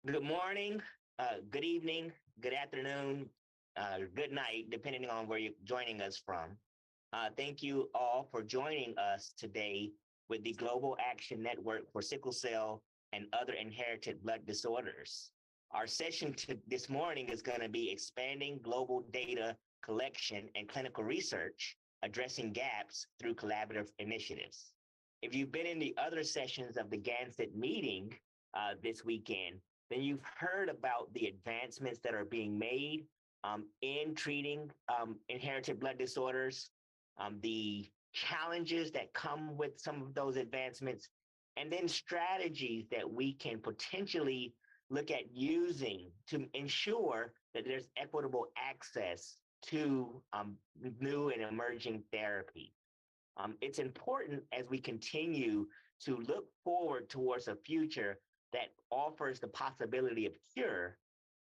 Good morning, good evening, good afternoon, good night, depending on where you're joining us from. Thank you all for joining us today with the Global Action Network for Sickle Cell and Other Inherited Blood Disorders. Our session this morning is going to be expanding global data collection and clinical research, addressing gaps through collaborative initiatives. If you've been in the other sessions of the GANSET meeting this weekend, then you've heard about the advancements that are being made in treating inherited blood disorders, the challenges that come with some of those advancements, and then strategies that we can potentially look at using to ensure that there's equitable access to new and emerging therapy. It's important as we continue to look forward towards a future that offers the possibility of cure,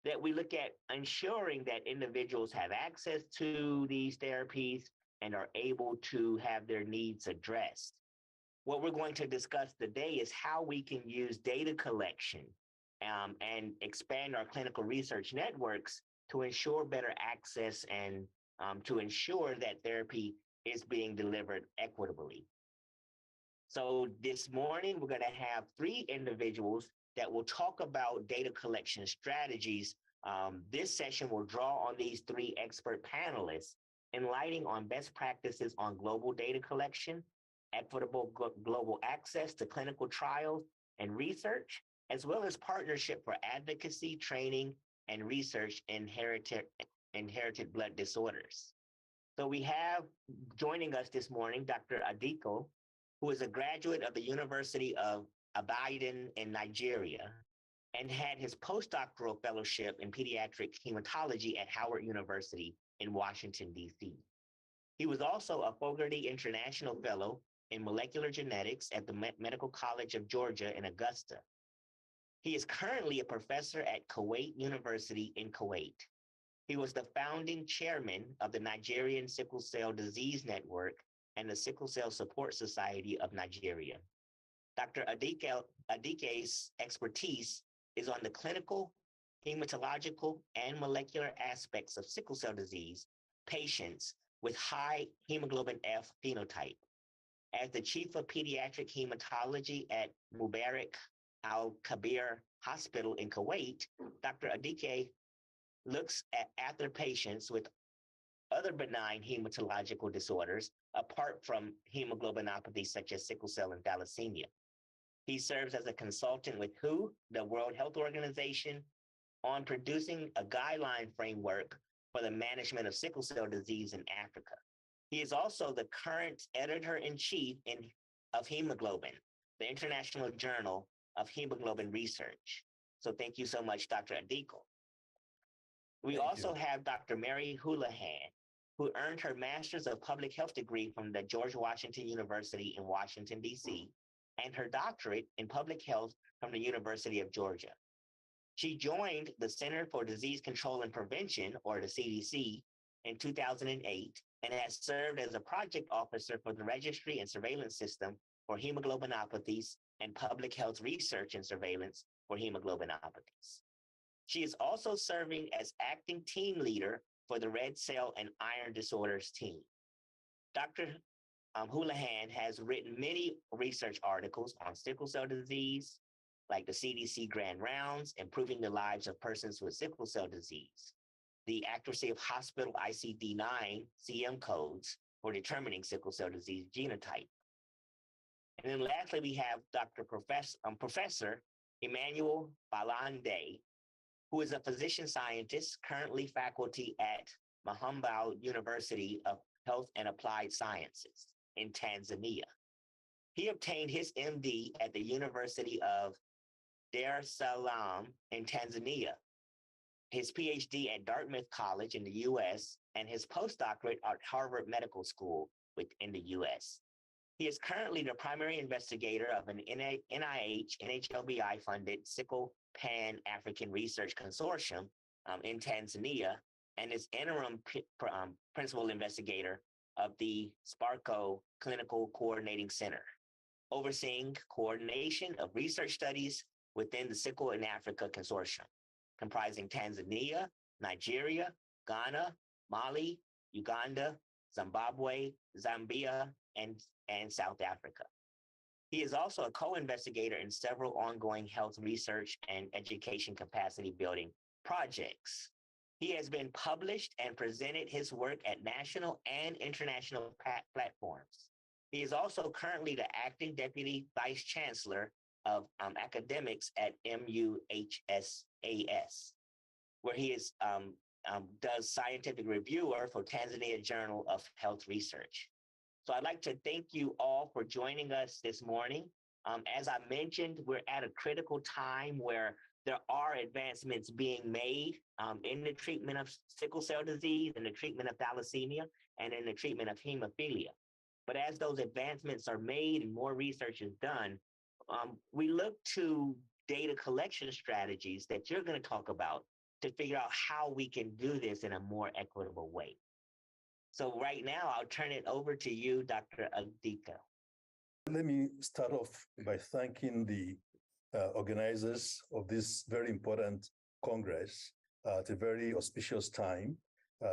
that we look at ensuring that individuals have access to these therapies and are able to have their needs addressed. What we're going to discuss today is how we can use data collection and expand our clinical research networks to ensure better access and to ensure that therapy is being delivered equitably. So this morning, we're going to have three individuals that will talk about data collection strategies. This session will draw on these three expert panelists, enlightening on best practices on global data collection, equitable global access to clinical trials and research, as well as partnership for advocacy, training, and research in inherited blood disorders. So we have joining us this morning, Dr. Adiko, who is a graduate of the University of Ibadan in Nigeria and had his postdoctoral fellowship in pediatric hematology at Howard University in Washington, D.C. He was also a Fogarty International Fellow in molecular genetics at the Medical College of Georgia in Augusta. He is currently a professor at Kuwait University in Kuwait. He was the founding chairman of the Nigerian Sickle Cell Disease Network and the Sickle Cell Support Society of Nigeria. Dr. Adike's expertise is on the clinical, hematological, and molecular aspects of sickle cell disease patients with high hemoglobin F phenotype. As the chief of pediatric hematology at Mubarak Al-Kabir Hospital in Kuwait, Dr. Adike looks after patients with other benign hematological disorders apart from hemoglobinopathy such as sickle cell and thalassemia. He serves as a consultant with WHO, the World Health Organization, on producing a guideline framework for the management of sickle cell disease in Africa. He is also the current editor-in-chief of Hemoglobin, the International Journal of Hemoglobin Research. So thank you so much, Dr. Adiko. We also have Dr. Mary Houlihan, who earned her Master's of Public Health degree from the George Washington University in Washington, D.C., and her doctorate in public health from the University of Georgia. She joined the Center for Disease Control and Prevention, or the CDC, in 2008, and has served as a project officer for the Registry and Surveillance System for Hemoglobinopathies and Public Health Research and Surveillance for Hemoglobinopathies. She is also serving as acting team leader for the Red Cell and Iron Disorders team. Dr. Houlihan has written many research articles on sickle cell disease, like the CDC Grand Rounds, Improving the Lives of Persons with Sickle Cell Disease, the accuracy of hospital ICD-9 CM codes for determining sickle cell disease genotype. And then lastly, we have Professor Emmanuel Balandya, who is a physician scientist, currently faculty at Muhimbili University of Health and Applied Sciences in Tanzania. He obtained his MD at the University of Dar es Salaam in Tanzania, his PhD at Dartmouth College in the US, and his postdoctorate at Harvard Medical School in the US. He is currently the primary investigator of an NIH, NHLBI-funded Sickle Pan-African Research Consortium in Tanzania, and is interim principal investigator of the SPARCO Clinical Coordinating Center, overseeing coordination of research studies within the Sickle in Africa Consortium, comprising Tanzania, Nigeria, Ghana, Mali, Uganda, Zimbabwe, Zambia, and South Africa. He is also a co-investigator in several ongoing health research and education capacity building projects. He has been published and presented his work at national and international platforms. He is also currently the acting deputy vice chancellor of academics at MUHAS, where he is does scientific reviewer for Tanzania Journal of Health Research. So I'd like to thank you all for joining us this morning. As I mentioned, we're at a critical time where there are advancements being made in the treatment of sickle cell disease, in the treatment of thalassemia, and in the treatment of hemophilia. But as those advancements are made and more research is done, we look to data collection strategies that you're going to talk about to figure out how we can do this in a more equitable way. So right now, I'll turn it over to you, Dr. Adika. Let me start off by thanking the organizers of this very important Congress at a very auspicious time.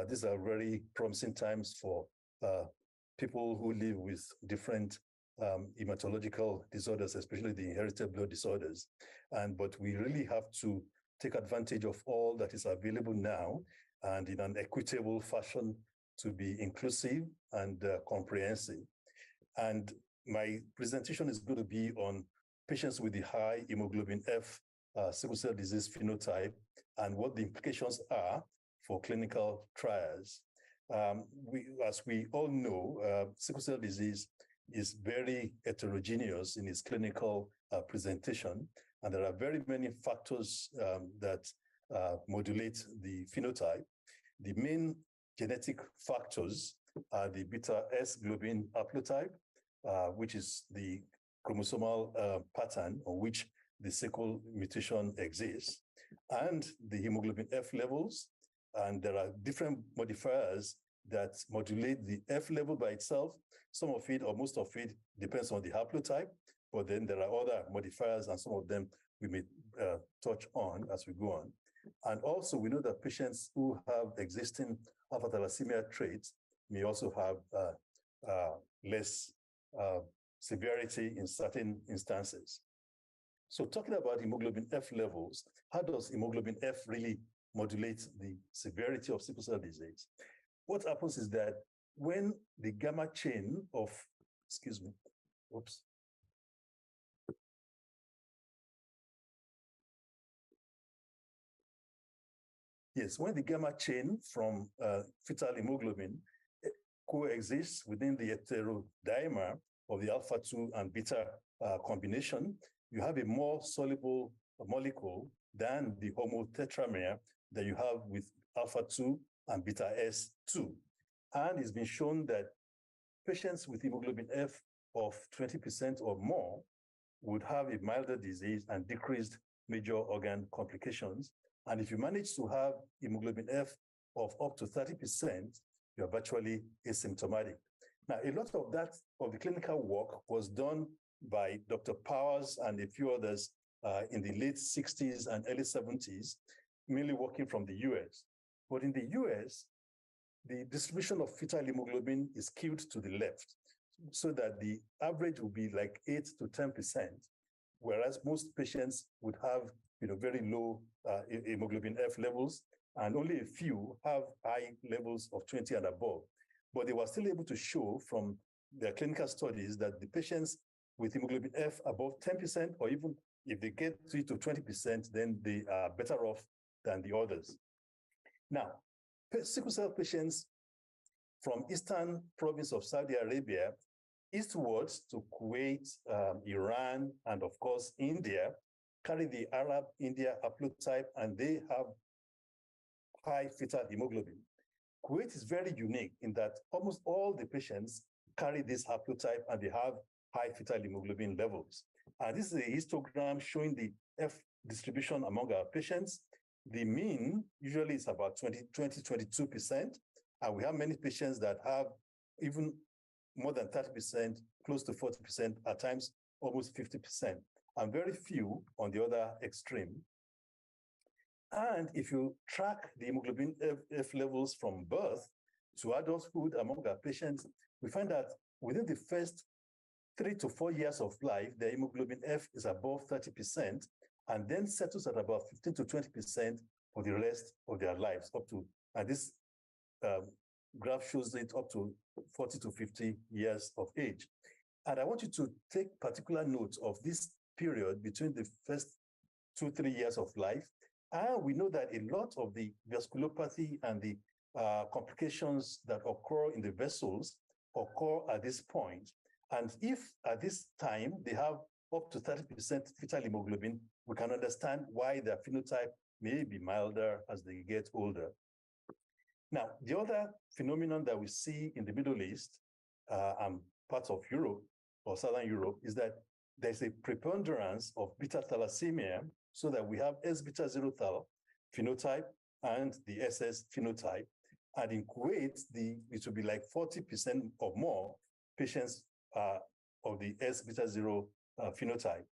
These are very promising times for people who live with different hematological disorders, especially the inherited blood disorders. But we really have to take advantage of all that is available now and in an equitable fashion to be inclusive and comprehensive. And my presentation is going to be on patients with the high hemoglobin F sickle cell disease phenotype and what the implications are for clinical trials. As we all know, sickle cell disease is very heterogeneous in its clinical presentation, and there are very many factors that modulate the phenotype. The main genetic factors are the beta S globin haplotype, which is the chromosomal pattern on which the sickle mutation exists, and the hemoglobin F levels. And there are different modifiers that modulate the F level by itself. Some of it, or most of it, depends on the haplotype, but then there are other modifiers, and some of them we may touch on as we go on. And also, we know that patients who have existing alpha thalassemia traits may also have less severity in certain instances. So talking about hemoglobin F levels, how does hemoglobin F really modulate the severity of sickle cell disease? What happens is that when the gamma chain of, when the gamma chain from fetal hemoglobin coexists within the heterodimer of the alpha-2 and beta combination, you have a more soluble molecule than the homotetramer that you have with alpha-2 and beta S2. And it's been shown that patients with hemoglobin F of 20% or more would have a milder disease and decreased major organ complications. And if you manage to have hemoglobin F of up to 30%, you're virtually asymptomatic. Now, a lot of that, of the clinical work was done by Dr. Powers and a few others in the late 60s and early 70s, mainly working from the US. But in the US, the distribution of fetal hemoglobin is skewed to the left, so that the average will be like 8 to 10%, whereas most patients would have very low hemoglobin F levels, and only a few have high levels of 20 and above. But they were still able to show from their clinical studies that the patients with hemoglobin F above 10%, or even if they get 3 to 20%, then they are better off than the others. Now, sickle cell patients from eastern province of Saudi Arabia eastwards to Kuwait, Iran, and of course, India, carry the Arab-India haplotype, and they have high fetal hemoglobin. Kuwait is very unique in that almost all the patients carry this haplotype and they have high fetal hemoglobin levels. And this is a histogram showing the F distribution among our patients. The mean usually is about 22%, and we have many patients that have even more than 30%, close to 40%, at times almost 50%. and very few on the other extreme. And if you track the hemoglobin F levels from birth to adulthood among our patients, we find that within the first 3 to 4 years of life, the hemoglobin F is above 30%, and then settles at about 15 to 20% for the rest of their lives, up to, and this graph shows it up to 40 to 50 years of age. And I want you to take particular note of this period between the first 2-3 years of life. And we know that a lot of the vasculopathy and the complications that occur in the vessels occur at this point. And if at this time they have up to 30% fetal hemoglobin, we can understand why their phenotype may be milder as they get older. Now, the other phenomenon that we see in the Middle East and parts of Europe or Southern Europe is that there's a preponderance of beta thalassemia, so that we have S-beta zerothal phenotype and the SS phenotype. And in Kuwait, it will be like 40% or more patients of the S-beta zero phenotype.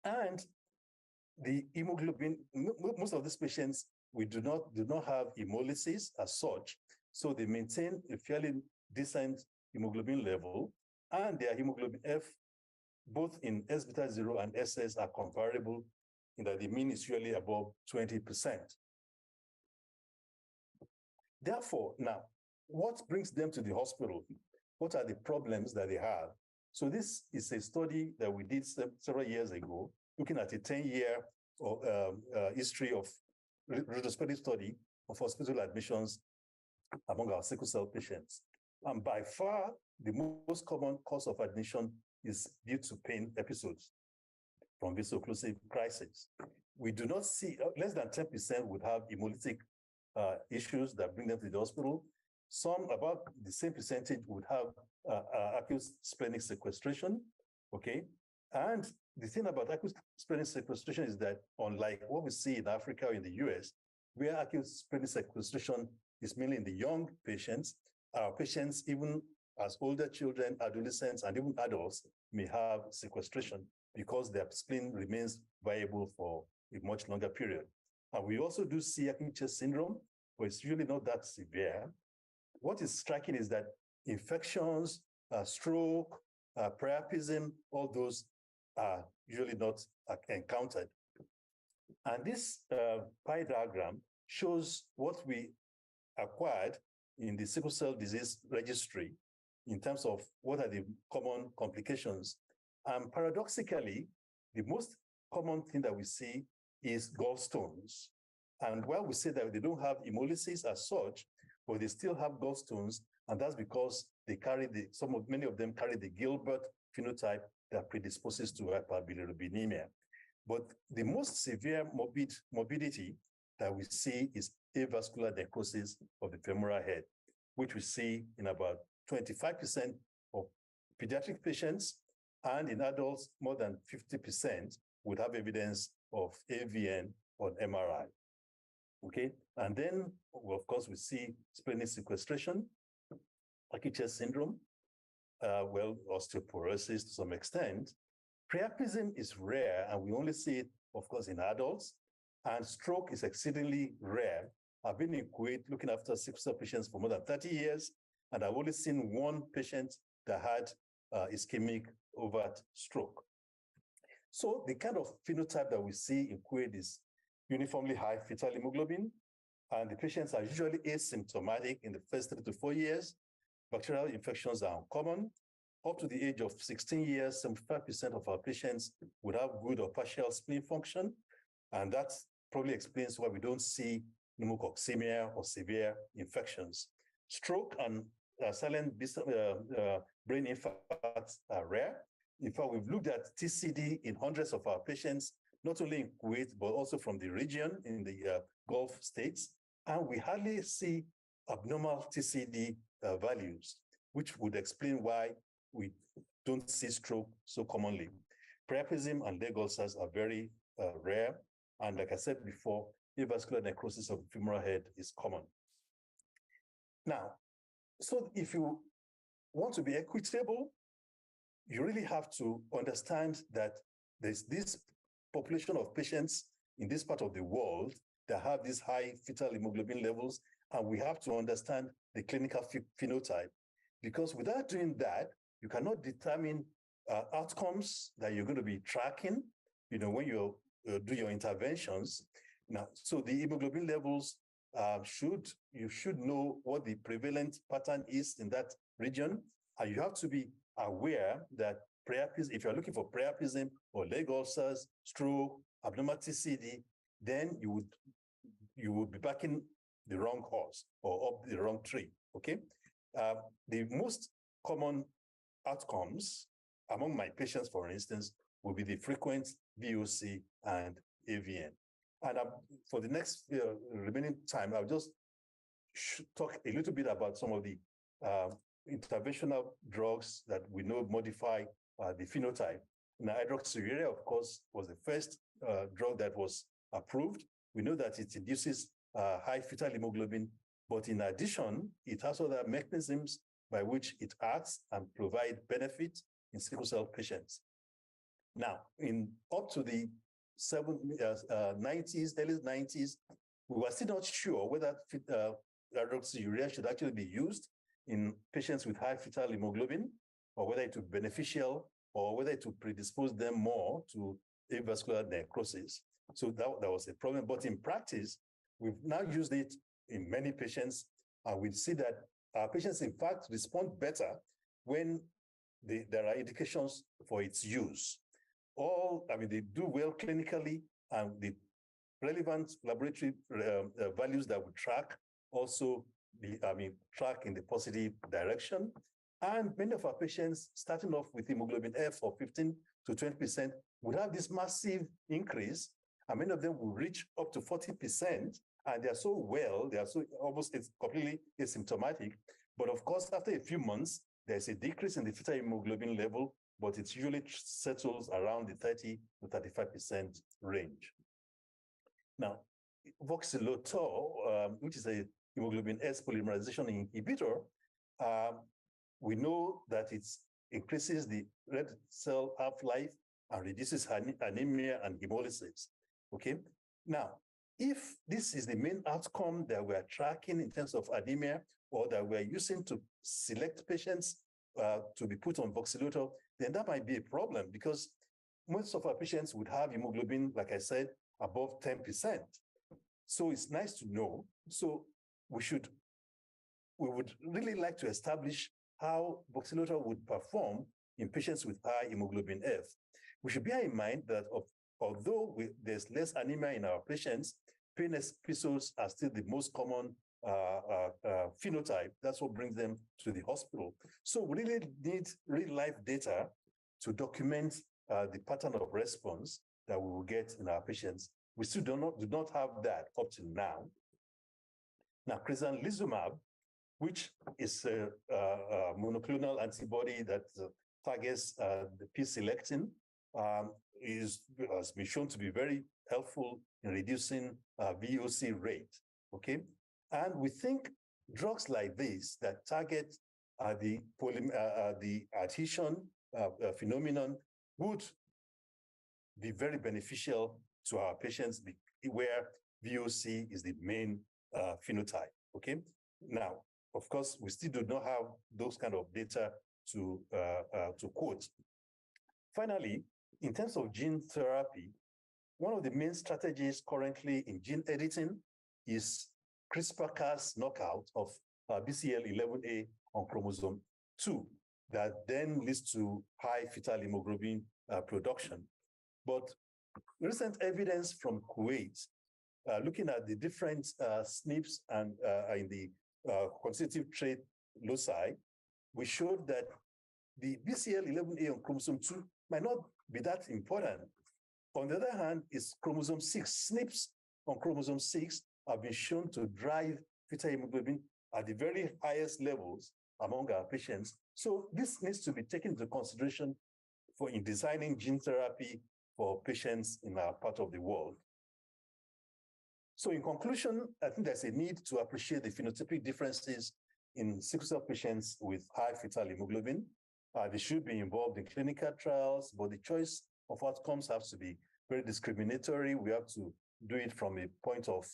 And the hemoglobin, most of these patients, we do not have hemolysis as such, so they maintain a fairly decent hemoglobin level, and their hemoglobin F, both in S-beta 0 and SS, are comparable in that the mean is usually above 20%. Therefore, now, what brings them to the hospital? What are the problems that they have? So this is a study that we did several years ago, looking at a 10-year history of retrospective study of hospital admissions among our sickle cell patients. And by far, the most common cause of admission is due to pain episodes from vaso-occlusive crisis. We do not see, less than 10% would have hemolytic issues that bring them to the hospital. Some, about the same percentage, would have acute splenic sequestration, okay? And the thing about acute splenic sequestration is that, unlike what we see in Africa or in the US, where acute splenic sequestration is mainly in the young patients, our patients, even as older children, adolescents, and even adults, may have sequestration because their spleen remains viable for a much longer period. And we also do see acute chest syndrome, but it's really not that severe. What is striking is that infections, stroke, priapism, all those are usually not encountered. And this pie diagram shows what we acquired in the sickle cell disease registry in terms of what are the common complications. And paradoxically, the most common thing that we see is gallstones. And while we say that they don't have hemolysis as such, but they still have gallstones, and that's because they carry many of them carry the Gilbert phenotype that predisposes to hyperbilirubinemia. But the most severe morbidity that we see is avascular necrosis of the femoral head, which we see in about 25% of pediatric patients, and in adults, more than 50% would have evidence of AVN on MRI. Okay, and then, of course, we see splenic sequestration, acute chest syndrome, osteoporosis to some extent. Priapism is rare, and we only see it, of course, in adults, and stroke is exceedingly rare. I've been in Kuwait looking after sickle cell patients for more than 30 years, and I've only seen one patient that had ischemic overt stroke. So the kind of phenotype that we see in Kuwait is uniformly high fetal hemoglobin, and the patients are usually asymptomatic in the first 3 to 4 years. Bacterial infections are uncommon. Up to the age of 16 years, 75% of our patients would have good or partial spleen function, and that probably explains why we don't see pneumococcemia or severe infections. Stroke and silent brain infarcts are rare. In fact, we've looked at TCD in hundreds of our patients, not only in Kuwait, but also from the region in the Gulf states. And we hardly see abnormal TCD values, which would explain why we don't see stroke so commonly. Priapism and leg ulcers are very rare. And like I said before, avascular necrosis of the femoral head is common. Now, so if you want to be equitable, you really have to understand that there's this population of patients in this part of the world that have these high fetal hemoglobin levels, and we have to understand the clinical phenotype. Because without doing that, you cannot determine outcomes that you're going to be tracking, when you do your interventions. Now, so the hemoglobin levels you should know what the prevalent pattern is in that region, and you have to be aware that if you're looking for priapism or leg ulcers, stroke, abnormal TCD, then you would be backing the wrong horse or up the wrong tree. Okay, the most common outcomes among my patients, for instance, will be the frequent VOC and AVN. And for the next remaining time, I'll just talk a little bit about some of the interventional drugs that we know modify the phenotype. Now, hydroxyurea, of course, was the first drug that was approved. We know that it induces high fetal hemoglobin, but in addition, it has other mechanisms by which it acts and provide benefit in sickle cell patients. Now, up to the 90s, early 90s, we were still not sure whether hydroxyurea should actually be used in patients with high fetal hemoglobin, or whether it would be beneficial, or whether it would predispose them more to avascular necrosis. So that was a problem. But in practice, we've now used it in many patients, and we see that our patients, in fact, respond better when there are indications for its use. They do well clinically, and the relevant laboratory values that we track also track in the positive direction. And many of our patients, starting off with hemoglobin F of 15 to 20%, would have this massive increase, and many of them will reach up to 40%, and they're so well, it's completely asymptomatic. But of course, after a few months, there's a decrease in the fetal hemoglobin level, but it usually settles around the 30 to 35% range. Now, voxelotor, which is a hemoglobin S polymerization inhibitor, we know that it increases the red cell half-life and reduces anemia and hemolysis. Okay. Now, if this is the main outcome that we're tracking in terms of anemia, or that we're using to select patients to be put on voxelotor, then that might be a problem, because most of our patients would have hemoglobin, like I said, above 10%. So it's nice to know. So we would really like to establish how voxelotor would perform in patients with high hemoglobin F. We should bear in mind that although there's less anemia in our patients, pain episodes are still the most common phenotype. That's what brings them to the hospital. So we really need real-life data to document the pattern of response that we will get in our patients. We still do not have that up to now. Now, crizanlizumab, which is a monoclonal antibody that targets the p-selectin, has been shown to be very helpful in reducing VOC rate. Okay, and we think drugs like this that target the adhesion phenomenon would be very beneficial to our patients, where VOC is the main phenotype. Okay, now, of course, we still do not have those kind of data to quote. Finally, in terms of gene therapy, one of the main strategies currently in gene editing is CRISPR-Cas knockout of BCL11A on chromosome 2, that then leads to high fetal hemoglobin production. But recent evidence from Kuwait, looking at the different SNPs and in the constitutive trait loci, we showed that the BCL11A on chromosome 2 might not be that important. On the other hand, is chromosome 6. SNPs on chromosome 6 have been shown to drive fetal hemoglobin at the very highest levels among our patients. So this needs to be taken into consideration in designing gene therapy for patients in our part of the world. So in conclusion, I think there's a need to appreciate the phenotypic differences in sickle cell patients with high fetal hemoglobin. They should be involved in clinical trials, but the choice of outcomes have to be very discriminatory. We have to do it from a point of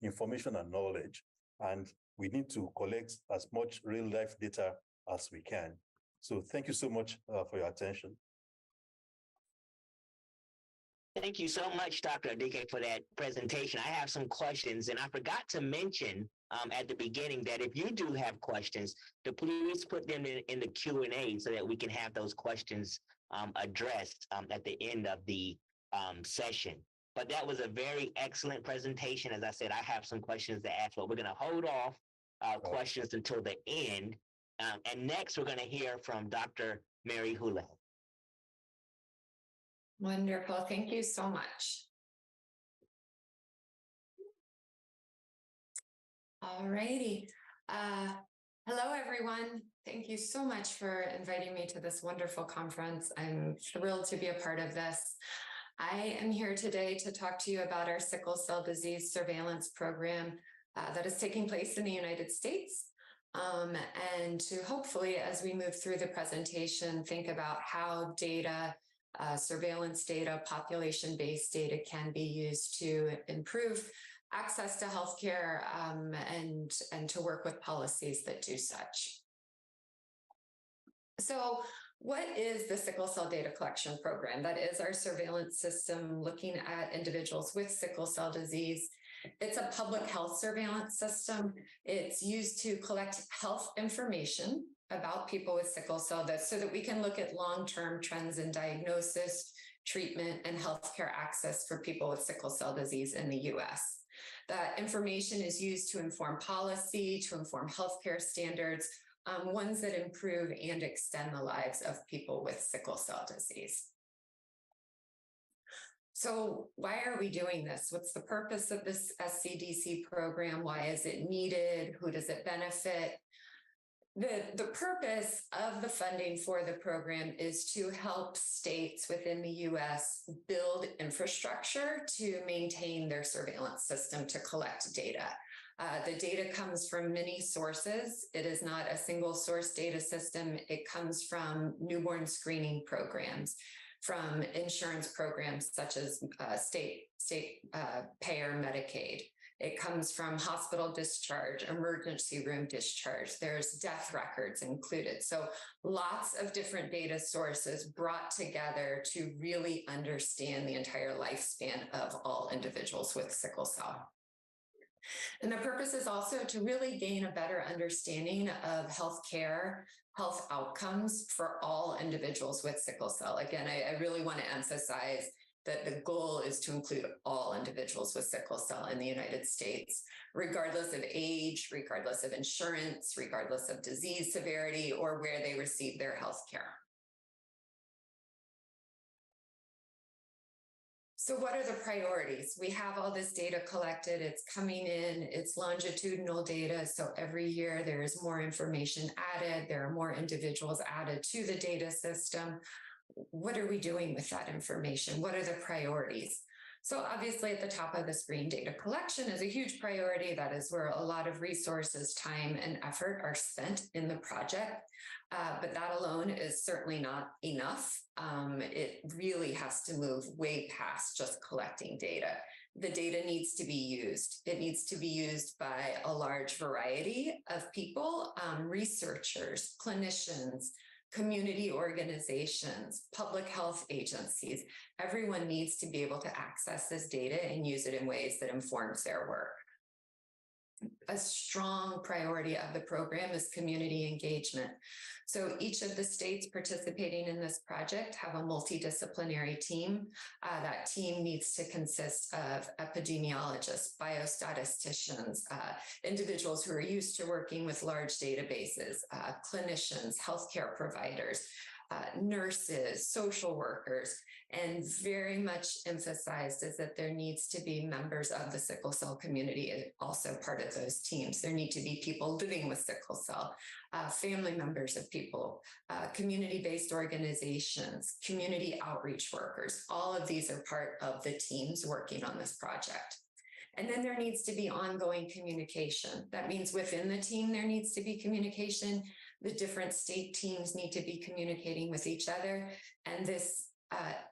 information and knowledge. And we need to collect as much real-life data as we can. So thank you so much for your attention. Thank you so much, Dr. Adike, for that presentation. I have some questions, and I forgot to mention at the beginning that if you do have questions, to please put them in the Q&A so that we can have those questions addressed at the end of the session. But that was a very excellent presentation. As I said, I have some questions to ask, but we're going to hold off questions until the end. And next, we're going to hear from Dr. Mary Hule. Wonderful. Thank you so much. All righty. Hello, everyone. Thank you so much for inviting me to this wonderful conference. I'm thrilled to be a part of this. I am here today to talk to you about our sickle cell disease surveillance program that is taking place in the United States. And to hopefully, as we move through the presentation, think about how data, surveillance data, population-based data can be used to improve access to healthcare and to work with policies that do such. So what is the sickle cell data collection program? That is our surveillance system looking at individuals with sickle cell disease. It's a public health surveillance system. It's used to collect health information about people with sickle cell so that we can look at long-term trends in diagnosis, treatment, and healthcare access for people with sickle cell disease in the US. That information is used to inform policy, to inform healthcare standards, ones that improve and extend the lives of people with sickle cell disease. So why are we doing this? What's the purpose of this SCDC program? Why is it needed? Who does it benefit? The purpose of the funding for the program is to help states within the US build infrastructure to maintain their surveillance system to collect data. The data comes from many sources. It is not a single source data system. It comes from newborn screening programs, from insurance programs such as state payer Medicaid. It comes from hospital discharge, emergency room discharge. There's death records included. So lots of different data sources brought together to really understand the entire lifespan of all individuals with sickle cell. And the purpose is also to really gain a better understanding of healthcare, health outcomes for all individuals with sickle cell. Again, I really want to emphasize that the goal is to include all individuals with sickle cell in the United States, regardless of age, regardless of insurance, regardless of disease severity, or where they receive their health care. So what are the priorities? We have all this data collected, it's coming in, it's longitudinal data. So every year there is more information added, there are more individuals added to the data system. What are we doing with that information? What are the priorities? So obviously at the top of the screen, data collection is a huge priority. That is where a lot of resources, time, and effort are spent in the project. But that alone is certainly not enough. It really has to move way past just collecting data. The data needs to be used. It needs to be used by a large variety of people, researchers, clinicians, community organizations, public health agencies. Everyone needs to be able to access this data and use it in ways that informs their work. A strong priority of the program is community engagement. So each of the states participating in this project have a multidisciplinary team. That team needs to consist of epidemiologists, biostatisticians, individuals who are used to working with large databases, clinicians, healthcare providers, nurses, social workers, and very much emphasized is that there needs to be members of the sickle cell community also part of those teams. There need to be people living with sickle cell, family members of people, community-based organizations, community outreach workers. All of these are part of the teams working on this project. And then there needs to be ongoing communication. That means within the team, there needs to be communication. The different state teams need to be communicating with each other. And this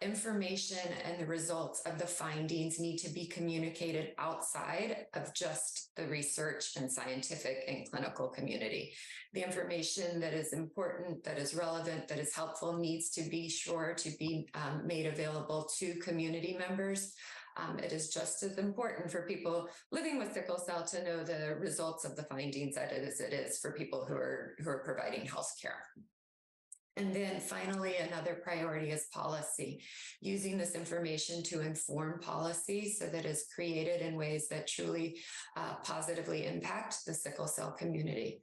information and the results of the findings need to be communicated outside of just the research and scientific and clinical community. The information that is important, that is relevant, that is helpful needs to be sure to be made available to community members. It is just as important for people living with sickle cell to know the results of the findings as it is for people who are providing health care. And then finally, another priority is policy, using this information to inform policy so that it's created in ways that truly positively impact the sickle cell community.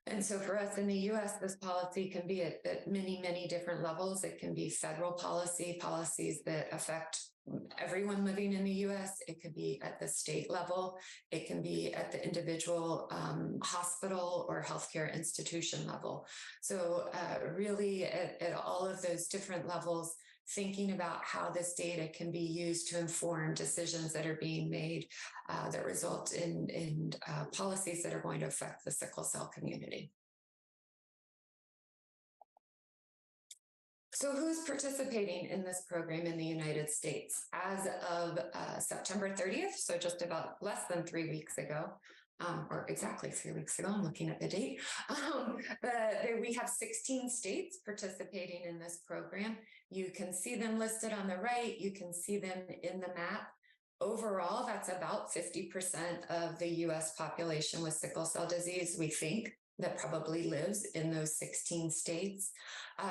And so for us in the US, this policy can be at many, many different levels. It can be federal policies that affect everyone living in the US. It could be at the state level. It can be at the individual hospital or healthcare institution level. So really at all of those different levels, thinking about how this data can be used to inform decisions that are being made that result in policies that are going to affect the sickle cell community. So who's participating in this program in the United States? As of September 30th, so just about less than 3 weeks ago, or exactly 3 weeks ago, I'm looking at the date, we have 16 states participating in this program. You can see them listed on the right. You can see them in the map. Overall, that's about 50% of the US population with sickle cell disease, we think, that probably lives in those 16 states.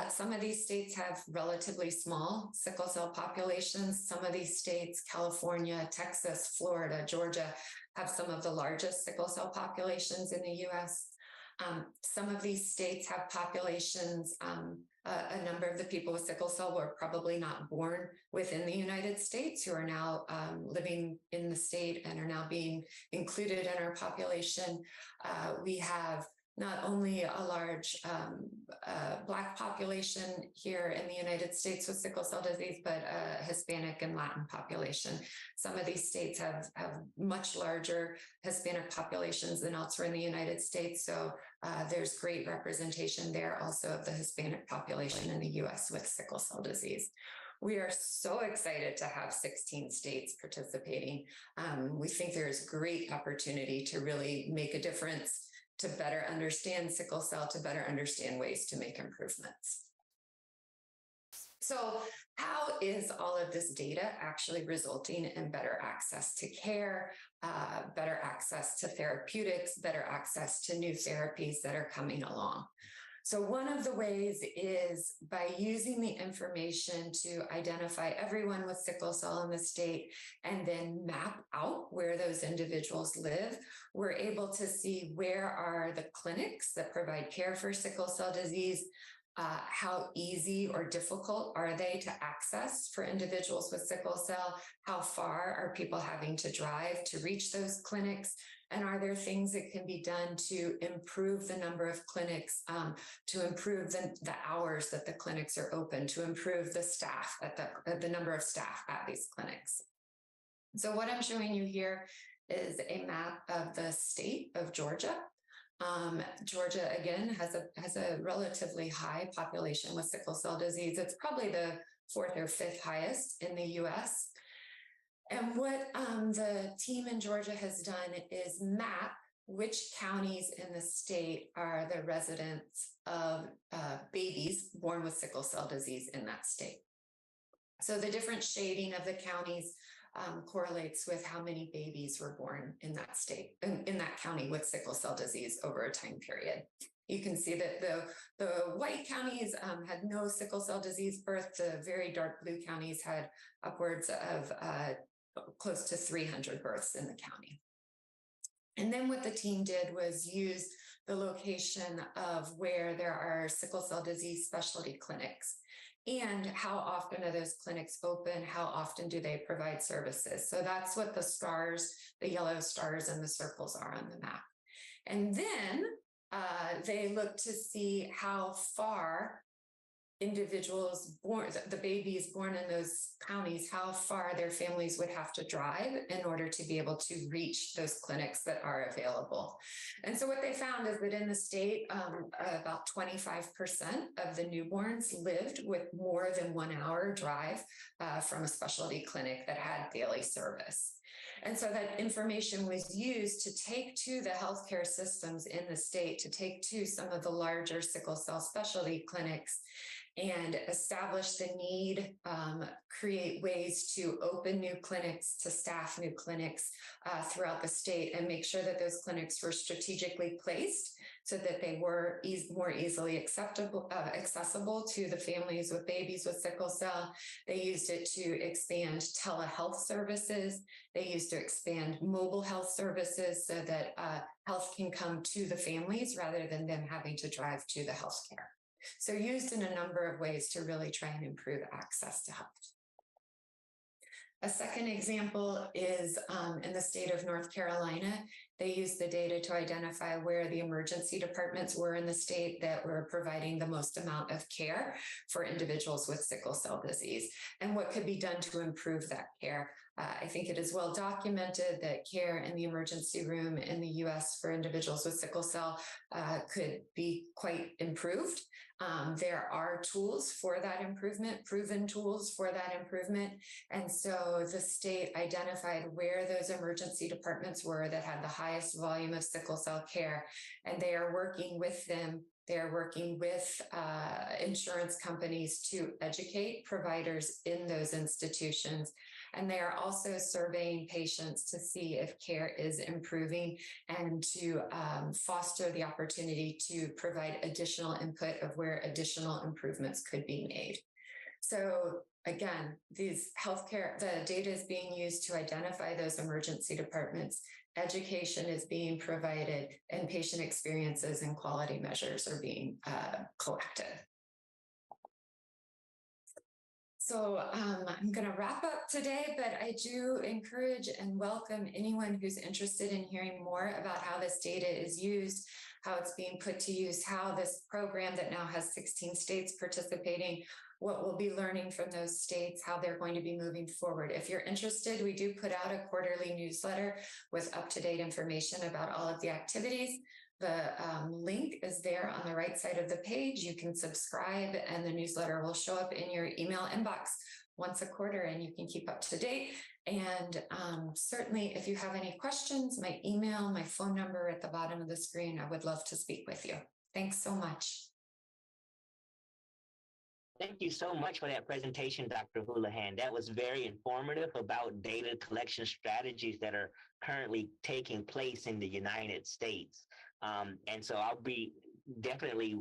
Some of these states have relatively small sickle cell populations. Some of these states, California, Texas, Florida, Georgia, have some of the largest sickle cell populations in the US. Some of these states have populations, a number of the people with sickle cell were probably not born within the United States who are now living in the state and are now being included in our population. We have not only a large Black population here in the United States with sickle cell disease, but a Hispanic and Latin population. Some of these states have much larger Hispanic populations than elsewhere in the United States. So there's great representation there also of the Hispanic population in the US with sickle cell disease. We are so excited to have 16 states participating. We think there's great opportunity to really make a difference, to better understand sickle cell, to better understand ways to make improvements. So how is all of this data actually resulting in better access to care, better access to therapeutics, better access to new therapies that are coming along? So one of the ways is by using the information to identify everyone with sickle cell in the state and then map out where those individuals live. We're able to see where are the clinics that provide care for sickle cell disease, how easy or difficult are they to access for individuals with sickle cell? How far are people having to drive to reach those clinics? And are there things that can be done to improve the number of clinics, to improve the hours that the clinics are open, to improve the staff, the number of staff at these clinics? So what I'm showing you here is a map of the state of Georgia. Georgia, again, has a relatively high population with sickle cell disease. It's probably the 4th or 5th highest in the US. And what the team in Georgia has done is map which counties in the state are the residents of babies born with sickle cell disease in that state. So the different shading of the counties correlates with how many babies were born in that state, in that county with sickle cell disease over a time period. You can see that the white counties had no sickle cell disease birth. The very dark blue counties had upwards of close to 300 births in the county. And then what the team did was use the location of where there are sickle cell disease specialty clinics and how often are those clinics open, how often do they provide services. So that's what the stars, the yellow stars and the circles are on the map. And then they look to see how far individuals born, the babies born in those counties, how far their families would have to drive in order to be able to reach those clinics that are available. And so what they found is that in the state, about 25% of the newborns lived with more than 1 hour drive from a specialty clinic that had daily service. And so that information was used to take to the healthcare systems in the state, to take to some of the larger sickle cell specialty clinics and establish the need, create ways to open new clinics, to staff new clinics throughout the state, and make sure that those clinics were strategically placed so that they were more easily accessible to the families with babies with sickle cell. They used it to expand telehealth services. They used to expand mobile health services so that health can come to the families rather than them having to drive to the healthcare. So used in a number of ways to really try and improve access to health. A second example is in the state of North Carolina. They used the data to identify where the emergency departments were in the state that were providing the most amount of care for individuals with sickle cell disease and what could be done to improve that care. I think it is well documented that care in the emergency room in the US for individuals with sickle cell could be quite improved. There are tools for that improvement, proven tools for that improvement. And so the state identified where those emergency departments were that had the highest volume of sickle cell care, and they are working with them. They're working with insurance companies to educate providers in those institutions. And they are also surveying patients to see if care is improving and to foster the opportunity to provide additional input of where additional improvements could be made. So again, these healthcare, the data is being used to identify those emergency departments. Education is being provided, and patient experiences and quality measures are being collected. So I'm going to wrap up today, but I do encourage and welcome anyone who's interested in hearing more about how this data is used, how it's being put to use, how this program that now has 16 states participating, what we'll be learning from those states, how they're going to be moving forward. If you're interested, we do put out a quarterly newsletter with up-to-date information about all of the activities. The link is there on the right side of the page. You can subscribe and the newsletter will show up in your email inbox once a quarter and you can keep up to date. And certainly if you have any questions, my email, my phone number at the bottom of the screen, I would love to speak with you. Thanks so much. Thank you so much for that presentation, Dr. Houlihan. That was very informative about data collection strategies that are currently taking place in the United States. And so I'll be definitely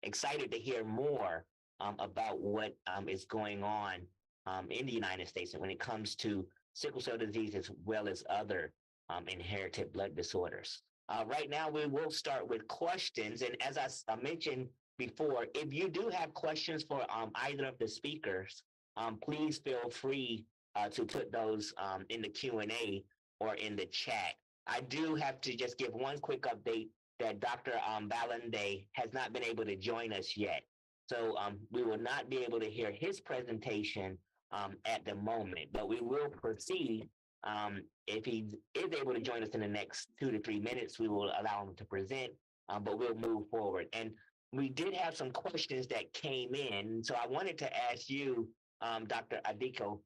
excited to hear more about what is going on in the United States and when it comes to sickle cell disease as well as other inherited blood disorders. Right now, we will start with questions. And as I mentioned before, if you do have questions for either of the speakers, please feel free to put those in the Q&A or in the chat. I do have to just give one quick update that Dr. Balandya has not been able to join us yet. So we will not be able to hear his presentation at the moment, but we will proceed. If he is able to join us in the next 2 to 3 minutes, we will allow him to present, but we'll move forward. And we did have some questions that came in. So I wanted to ask you, Dr. Adiko,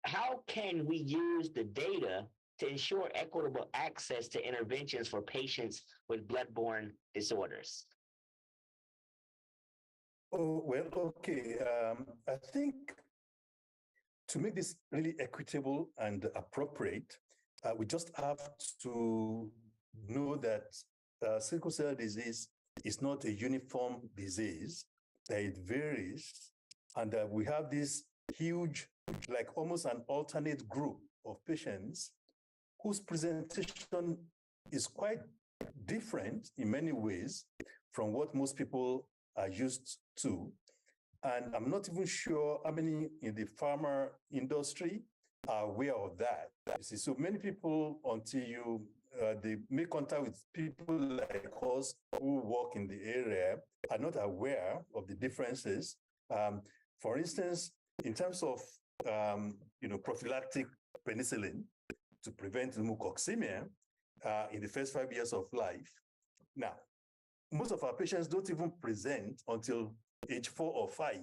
how can we use the data to ensure equitable access to interventions for patients with blood-borne disorders? Oh, well, okay. I think to make this really equitable and appropriate, we just have to know that sickle cell disease is not a uniform disease, that it varies, and that we have this huge, like almost an alternate group of patients whose presentation is quite different in many ways from what most people are used to. And I'm not even sure how many in the pharma industry are aware of that. You see, so many people, until you they make contact with people like us who work in the area are not aware of the differences. For instance, in terms of prophylactic penicillin to prevent pneumococemia in the first 5 years of life. Now, most of our patients don't even present until age 4 or 5,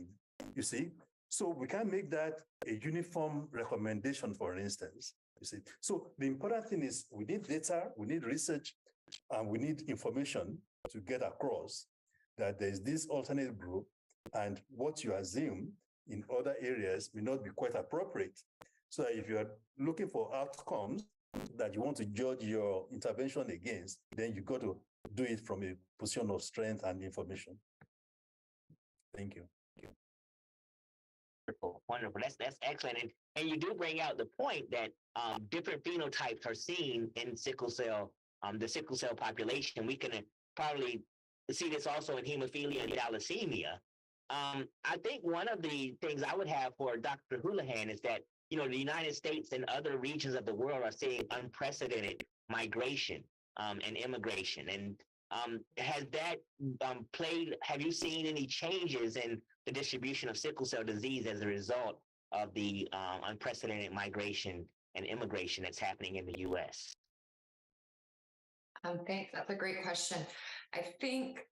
you see. So we can't make that a uniform recommendation, for instance, you see. So the important thing is we need data, we need research, and we need information to get across that there's this alternate group, and what you assume in other areas may not be quite appropriate. So if you're looking for outcomes that you want to judge your intervention against, then you got to do it from a position of strength and information. Thank you. Wonderful, wonderful. That's excellent. And you do bring out the point that different phenotypes are seen in sickle cell, the sickle cell population. We can probably see this also in hemophilia and thalassemia. I think one of the things I would have for Dr. Houlihan is that, the United States and other regions of the world are seeing unprecedented migration and immigration. And has that have you seen any changes in the distribution of sickle cell disease as a result of the unprecedented migration and immigration that's happening in the U.S.? Thanks. That's a great question. I think,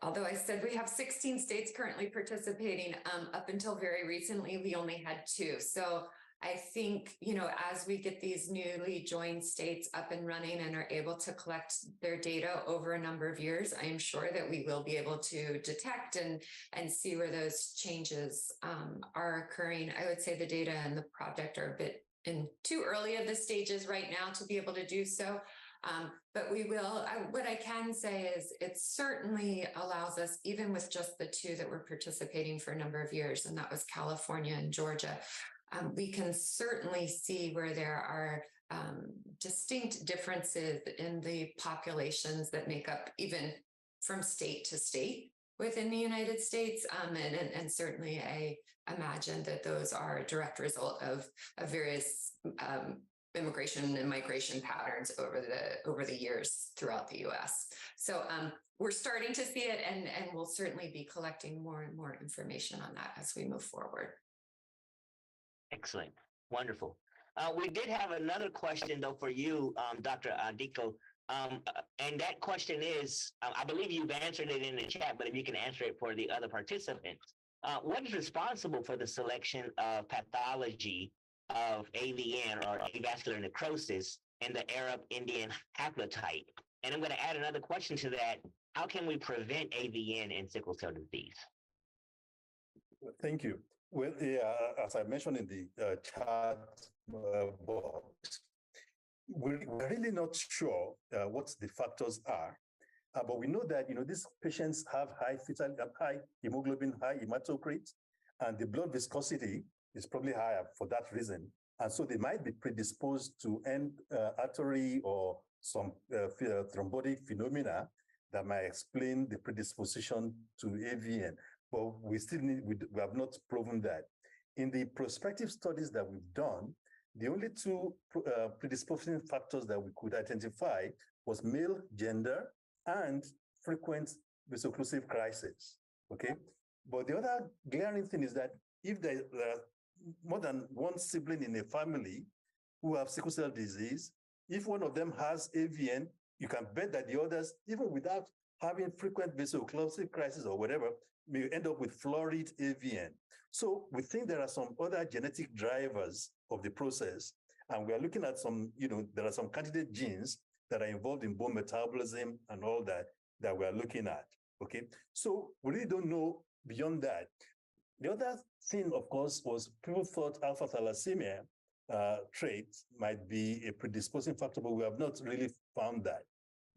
although I said we have 16 states currently participating, up until very recently, we only had 2. So I think, as we get these newly joined states up and running and are able to collect their data over a number of years, I am sure that we will be able to detect and see where those changes are occurring. I would say the data and the project are a bit in too early of the stages right now to be able to do so. But we will. What I can say is it certainly allows us, even with just the 2 that were participating for a number of years, and that was California and Georgia, we can certainly see where there are distinct differences in the populations that make up, even from state to state within the United States. And certainly I imagine that those are a direct result of various immigration and migration patterns over the years throughout the U.S. So we're starting to see it, and we'll certainly be collecting more and more information on that as we move forward. Excellent. Wonderful. We did have another question, though, for you, Dr. Adiko. And that question is, I believe you've answered it in the chat, but if you can answer it for the other participants. What is responsible for the selection of pathology of AVN or avascular necrosis in the Arab Indian haplotype? And I'm going to add another question to that. How can we prevent AVN in sickle cell disease? Thank you. Well, as I mentioned in the chat box, we're really not sure what the factors are, but we know that these patients have high hemoglobin, high hematocrit, and the blood viscosity is probably higher for that reason, and so they might be predisposed to end artery or some thrombotic phenomena that might explain the predisposition to AVN. But we have not proven that. In the prospective studies that we've done, the only 2 predisposing factors that we could identify was male gender and frequent vaso-occlusive crisis, okay? But the other glaring thing is that if there are more than one sibling in a family who have sickle cell disease, if one of them has AVN, you can bet that the others, even without having frequent vaso-occlusive crisis or whatever, may end up with florid AVN. So we think there are some other genetic drivers of the process, and we are looking at some, there are some candidate genes that are involved in bone metabolism and all that we are looking at, okay? So we really don't know beyond that. The other thing, of course, was people thought alpha thalassemia trait might be a predisposing factor, but we have not really found that,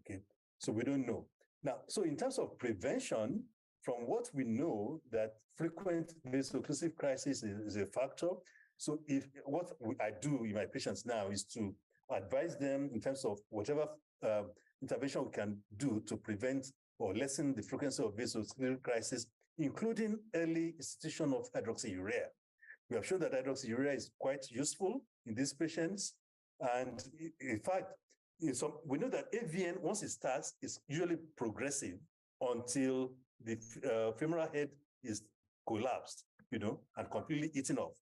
okay? So we don't know. Now, so in terms of prevention, from what we know, that frequent vaso-occlusive crisis is a factor. So what I do in my patients now is to advise them in terms of whatever intervention we can do to prevent or lessen the frequency of vaso-occlusive crisis, including early institution of hydroxyurea. We have shown that hydroxyurea is quite useful in these patients. And in fact, we know that AVN, once it starts, is usually progressive until the femoral head is collapsed, and completely eaten off.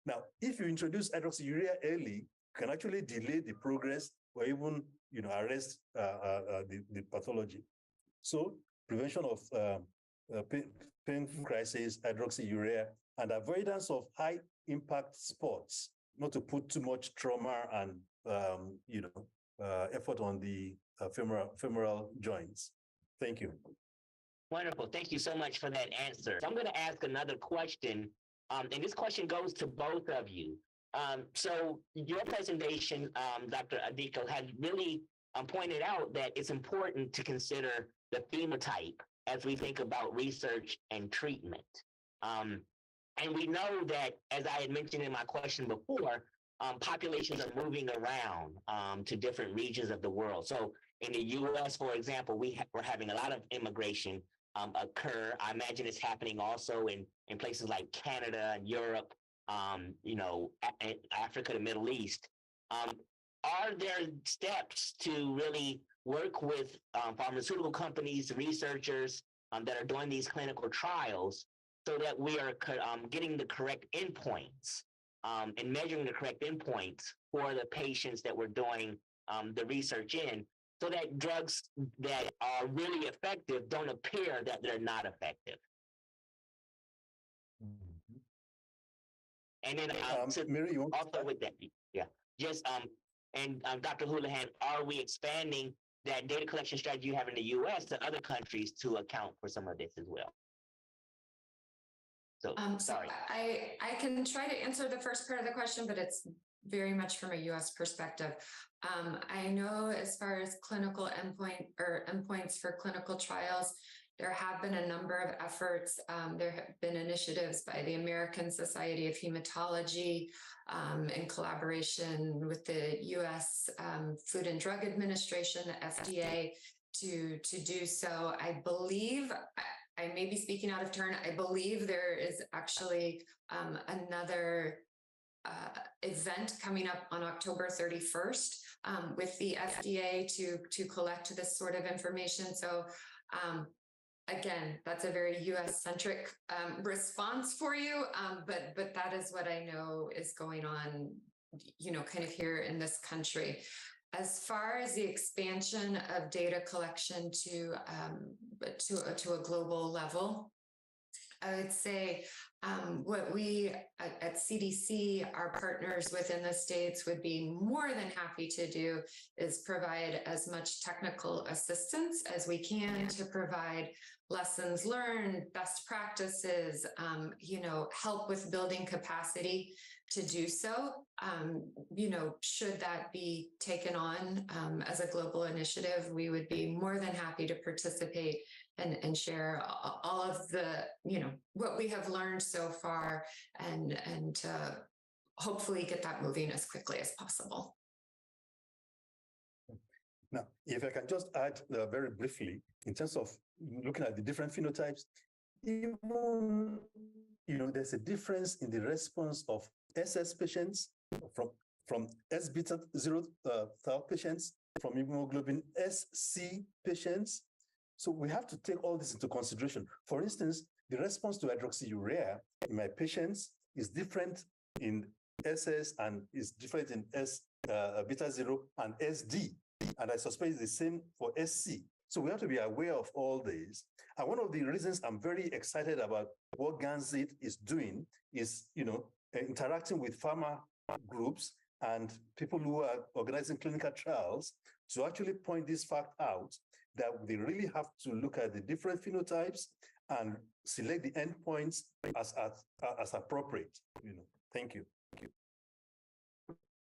Now, if you introduce hydroxyurea early, you can actually delay the progress or even, arrest the pathology. So prevention of pain crisis, hydroxyurea, and avoidance of high impact sports, not to put too much trauma and, effort on the femoral joints. Thank you. Wonderful. Thank you so much for that answer. So I'm going to ask another question, and this question goes to both of you. So your presentation, Dr. Adiko, has really pointed out that it's important to consider the phenotype as we think about research and treatment. And we know that, as I had mentioned in my question before, populations are moving around to different regions of the world. So in the U.S., for example, we're having a lot of immigration occur. I imagine it's happening also in places like Canada and Europe, Africa, the Middle East. Are there steps to really work with pharmaceutical companies, researchers that are doing these clinical trials so that we are getting the correct endpoints and measuring the correct endpoints for the patients that we're doing the research in, so that drugs that are really effective don't appear that they're not effective? Mm-hmm. And then Mary, you want also with that, Dr. Houlihan, are we expanding that data collection strategy you have in the U.S. to other countries to account for some of this as well? So, sorry. So I can try to answer the first part of the question, but it's very much from a U.S. perspective. I know as far as clinical endpoints for clinical trials, there have been a number of efforts. There have been initiatives by the American Society of Hematology in collaboration with the U.S. Food and Drug Administration, the FDA, to do so. I believe, I may be speaking out of turn, I believe there is actually another event coming up on October 31st with the FDA to collect this sort of information. So again, that's a very US-centric response for you, but that is what I know is going on, kind of here in this country. As far as the expansion of data collection to a global level, I would say what we at CDC, our partners within the States, would be more than happy to do is provide as much technical assistance as we can to provide lessons learned, best practices, help with building capacity to do so. Should that be taken on as a global initiative, we would be more than happy to participate and share all of the, what we have learned so far and hopefully get that moving as quickly as possible. Now, if I can just add very briefly, in terms of looking at the different phenotypes, even, there's a difference in the response of SS patients from S beta 0 thal patients, from hemoglobin SC patients. So we have to take all this into consideration. For instance, the response to hydroxyurea in my patients is different in SS and is different in S beta 0 and SD. And I suspect it's the same for SC. So we have to be aware of all this. And one of the reasons I'm very excited about what Ganzit is doing is, interacting with pharma groups and people who are organizing clinical trials to actually point this fact out, that they really have to look at the different phenotypes and select the endpoints as appropriate. Thank you.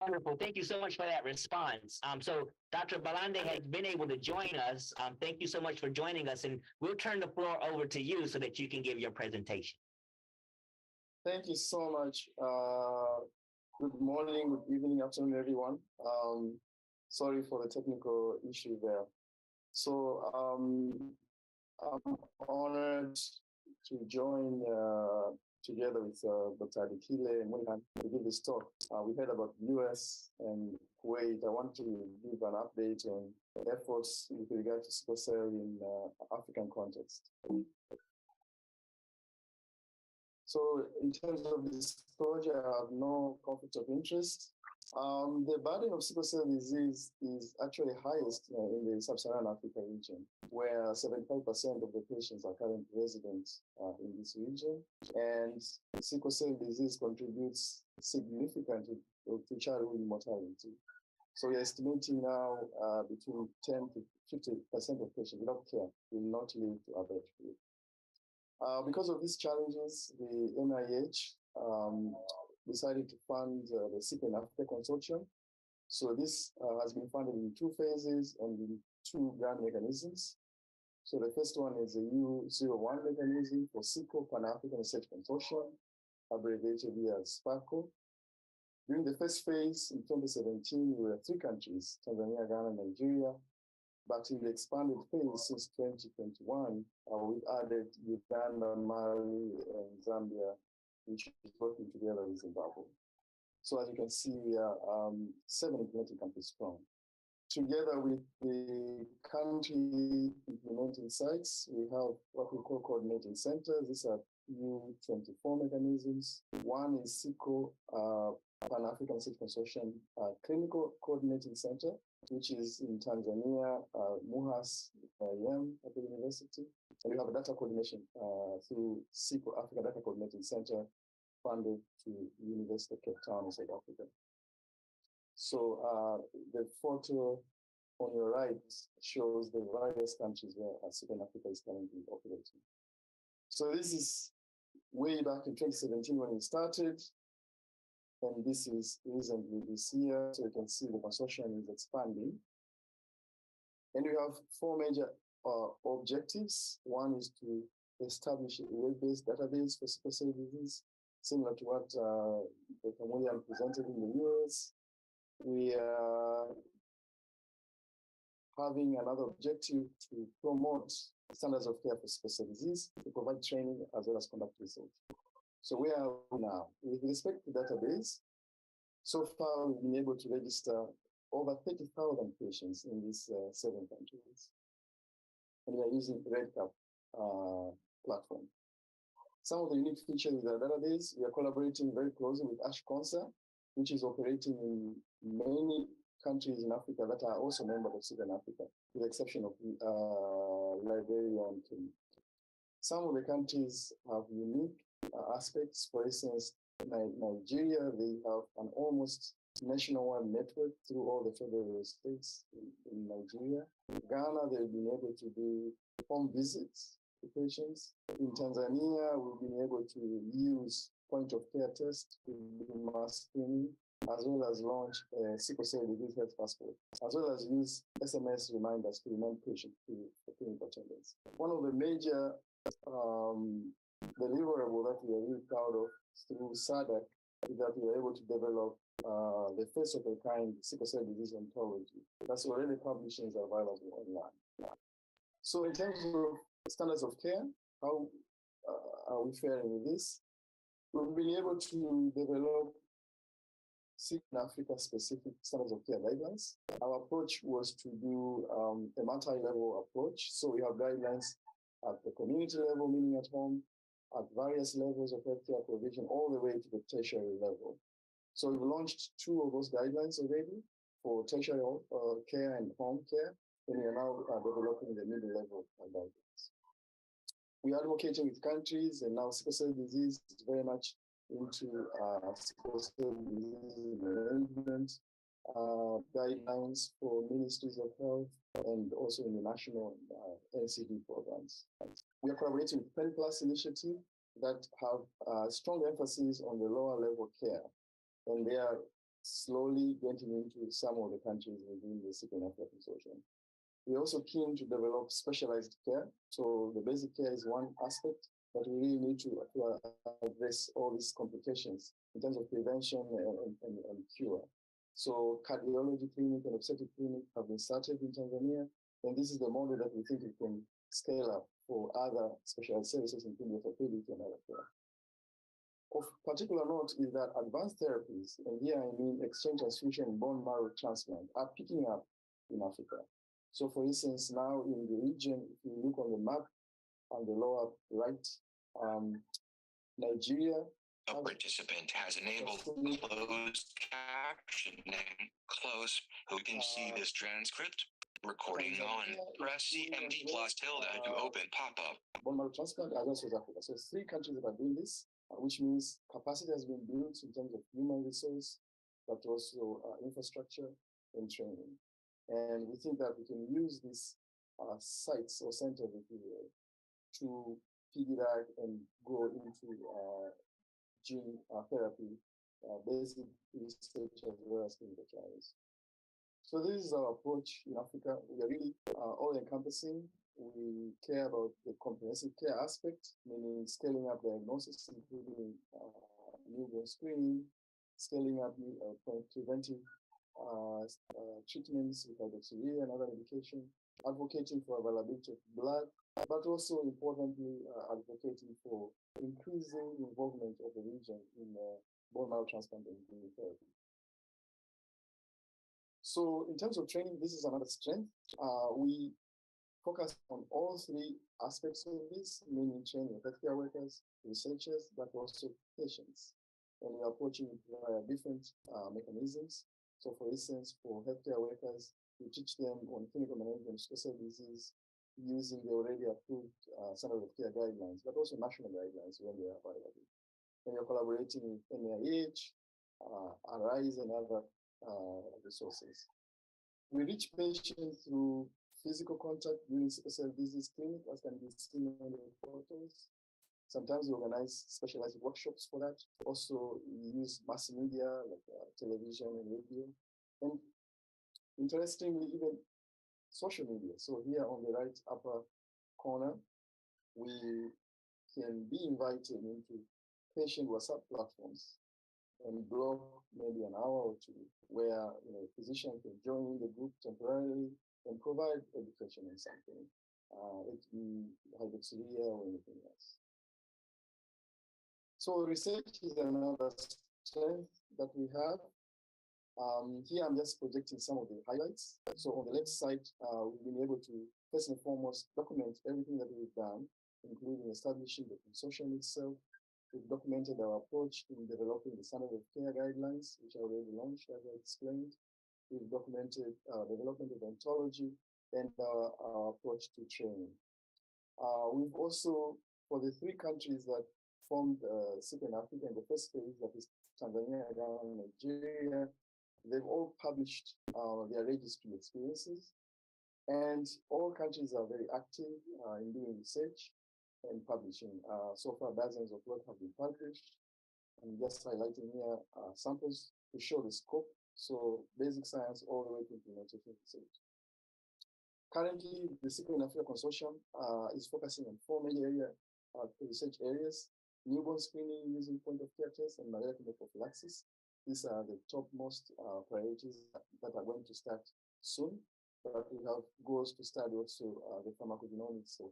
Wonderful. Thank you so much for that response. So Dr. Balandya has been able to join us. Thank you so much for joining us, and we'll turn the floor over to you so that you can give your presentation. Thank you so much. Good morning, good evening, afternoon, everyone. Sorry for the technical issue there. So I'm honored to join together with Dr. Adikile and Muhimbili to give this talk. We heard about the US and where wait, I want to give an update on efforts with regard to sickle cell in African context. So in terms of disclosure, I have no conflict of interest. The burden of sickle cell disease is actually highest in the sub-Saharan Africa region, where 75% of the patients are currently residents in this region. And sickle cell disease contributes significantly to childhood mortality. So we're estimating now between 10 to 50% of patients without care will not live to adulthood. Because of these challenges, the NIH decided to fund the SickleInAfrica Consortium. So this has been funded in 2 phases and in 2 grant mechanisms. So the first one is the U01 mechanism for Sickle Pan-African Research Consortium, abbreviated as SPARCO. During the first phase in 2017, we were 3 countries, Tanzania, Ghana, Nigeria. But in the expanded phase since 2021, we've added Uganda, Mali, and Zambia, which is working together with Zimbabwe. So as you can see, we are 7 implementing countries strong. Together with the country implementing sites, we have what we call coordinating centers. These are U24 mechanisms. One is Sickle Pan-African Research Consortium Clinical Coordinating Center, which is in Tanzania, MUHAS, at the university. And we have a data coordination through Sickle Africa Data Coordinating Center, funded to University of Cape Town in South Africa. So the photo on your right shows the various countries where SickleInAfrica is currently operating. So this is way back in 2017 when we started. And this is recently this year, so you can see the consortium is expanding. And we have 4 major objectives. One is to establish a web-based database for sickle cell disease, similar to what Dr. William presented in the US. We are having another objective to promote standards of care for sickle cell disease, to provide training as well as conduct research. So where are we now? With respect to database, so far we've been able to register over 30,000 patients in these 7 countries. And we are using RedCap platform. Some of the unique features of the database, we are collaborating very closely with AshConsa, which is operating in many countries in Africa that are also members of SickleInAfrica, with the exception of Liberia and Kenya. Some of the countries have unique aspects. For instance, Nigeria, they have an almost nationwide network through all the federal states in Nigeria. Ghana, they've been able to do home visits to patients. In Tanzania, we've been able to use point of care tests to do mass screening, as well as launch a sickle cell disease health passport, as well as use SMS reminders to remind patients for clinical attendance. One of the major deliverable that we are really proud of through SADC is that we were able to develop the first of a kind sickle cell disease ontology that's already published and is available online. So in terms of standards of care, how are we faring with this? We've been able to develop SickleInAfrica specific standards of care guidelines. Our approach was to do a multi-level approach. So we have guidelines at the community level, meaning at home, at various levels of healthcare provision, all the way to the tertiary level. So we've launched 2 of those guidelines already for tertiary care and home care, and we are now developing the middle level guidelines. We are advocating with countries, and now sickle cell disease is very much into sickle cell disease management guidelines for ministries of health and also in the national NCD programs. We are collaborating with 10+ initiatives that have strong emphasis on the lower level care, and they are slowly getting into some of the countries within the SickleInAfrica Consortium. We're also keen to develop specialized care. So the basic care is one aspect, but we really need to address all these complications in terms of prevention and cure. So cardiology clinic and obstetric clinic have been started in Tanzania, and this is the model that we think we can scale up for other specialized services, including orthopedic and other care. Of particular note is that advanced therapies, and here I mean exchange transfusion and bone marrow transplant, are picking up in Africa. So for instance, now in the region, if you look on the map on the lower right, Nigeria. A participant has enabled closed captioning. Close. Who can see this transcript? Recording on. Press CMD plus tilde to open pop-up. Bone marrow transplant as well as South Africa. So 3 countries that are doing this, which means capacity has been built in terms of human resource, but also infrastructure and training. And we think that we can use these sites or centers, if you will, to piggyback and go into gene therapy, basic research as well as clinical trials. So this is our approach in Africa. We are really all-encompassing. We care about the comprehensive care aspect, meaning scaling up diagnosis, including newborn screening, scaling up preventive treatments with hydroxyurea and other medication, advocating for availability of blood, but also importantly, advocating for increasing involvement of the region in bone marrow transplant and gene therapy. So in terms of training, this is another strength. We focus on all 3 aspects of this, meaning training healthcare workers, researchers, but also patients. And we're approaching it via different mechanisms. So for instance, for healthcare workers, we teach them on clinical management of sickle cell disease using the already approved standard of care guidelines, but also national guidelines when they are available. And we're collaborating with NIH, ARISE, and other resources. We reach patients through physical contact during sickle cell disease clinic, as can be seen on the photos. Sometimes we organize specialized workshops for that. Also, we use mass media like television and radio. And interestingly, even social media. So here on the right upper corner, we can be invited into patient WhatsApp platforms and block maybe an hour or 2 where a physician can join the group temporarily and provide education on something, it could be hydroxyurea or anything else. So research is another strength that we have. Here I'm just projecting some of the highlights. So on the left side, we've been able to first and foremost document everything that we've done, including establishing the consortium itself. We've documented our approach in developing the standard of care guidelines, which are already launched, as I explained. We've documented development of ontology and our approach to training. We've also, for the 3 countries that formed SickleInAfrica in the first phase, that is Tanzania, Ghana, and Nigeria, they've all published their registry experiences. And all countries are very active in doing research and publishing. So far, dozens of work have been published. I'm just highlighting here samples to show the scope. So basic science all the way to implementation research. Currently, the SickleInAfrica Consortium is focusing on 4 major research areas: newborn screening using point-of-care tests and malaria prophylaxis. These are the topmost priorities that are going to start soon. But we have goals to study also the pharmacogenomics of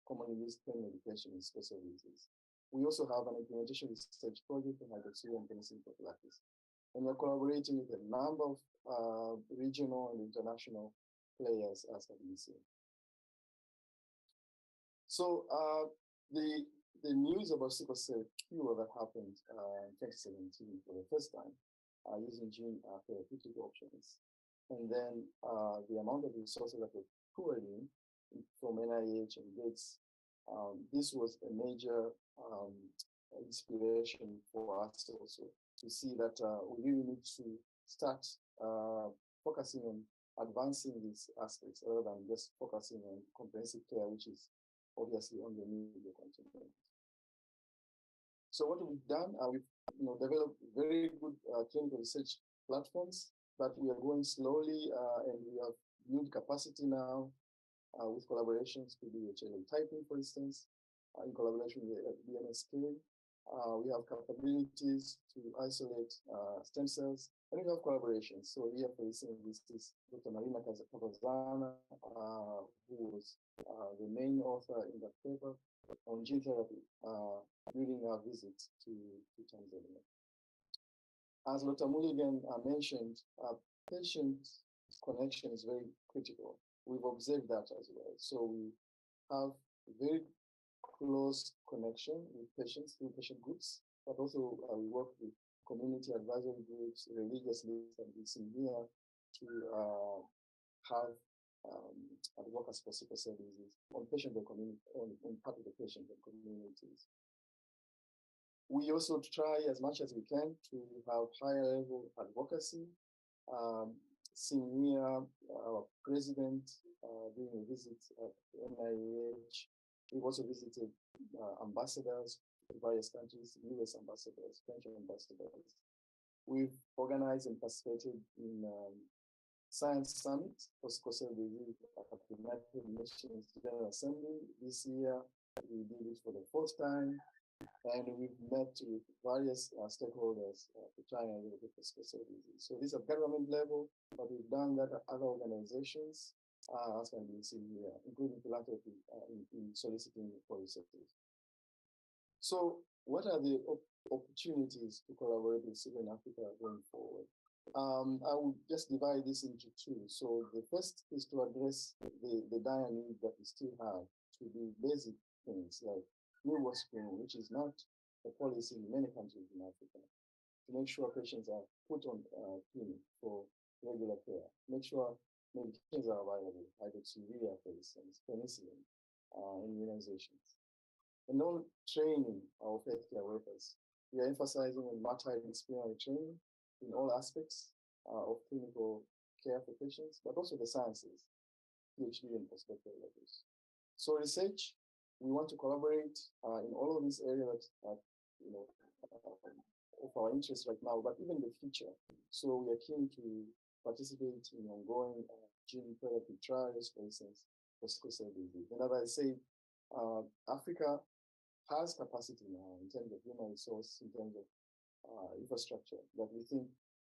commonly used pain medication in sickle cell disease. We also have an implementation research project on hydroxyurea and penicillin prophylaxis. And we're collaborating with a number of regional and international players, as have been seen. So the news about sickle cell cure that happened in 2017 for the first time using gene therapeutic options. And then the amount of resources that were poured in from NIH and Gates, this was a major inspiration for us also to see that we really need to start focusing on advancing these aspects rather than just focusing on comprehensive care, which is obviously on the media continent. So what we've done, we've developed very good clinical research platforms, but we are going slowly and we have built capacity now with collaborations to do HLA typing, for instance, in collaboration with BMSK, We have capabilities to isolate stem cells, and we have collaborations. So here, for instance, this is Dr. Marina Kazana, who was the main author in that paper on gene therapy during our visit to Tanzania. As Dr. Mulligan mentioned, patient connection is very critical. We've observed that as well. So we have very close connection with patients through patient groups, but also we work with community advisory groups, religious leaders, and it's in here to have advocacy for sickle cell disease on patient and community, on part of the patient and communities. We also try as much as we can to have higher level advocacy. Seeing here, our president during a visit at NIH, we've also visited ambassadors in various countries, US ambassadors, French ambassadors. We've organized and participated in Science Summit for sickle cell disease at the United Nations General Assembly. This year, we did it for the fourth time, and we've met with various stakeholders to try and advocate for sickle cell disease. So this is at government level, but we've done that at other organizations, as can be seen here, including philanthropy in soliciting for researchers. So what are the opportunities to collaborate with SickleInAfrica going forward? I will just divide this into two. So the first is to address the dire need that we still have to do basic things like newborn screening, which is not a policy in many countries in Africa, to make sure patients are put on clinic for regular care, make sure medications are available, hydroxyurea, for instance, penicillin, immunizations. And all training of healthcare workers. We are emphasizing on multidisciplinary training in all aspects of clinical care for patients, but also the sciences, PhD and postdoctoral levels. So research, we want to collaborate in all of these areas that of our interest right now, but even the future. So we are keen to participate in ongoing gene therapy trials, for instance, for sickle cell disease. And as I say, Africa has capacity now in terms of human resource, in terms of infrastructure, that we think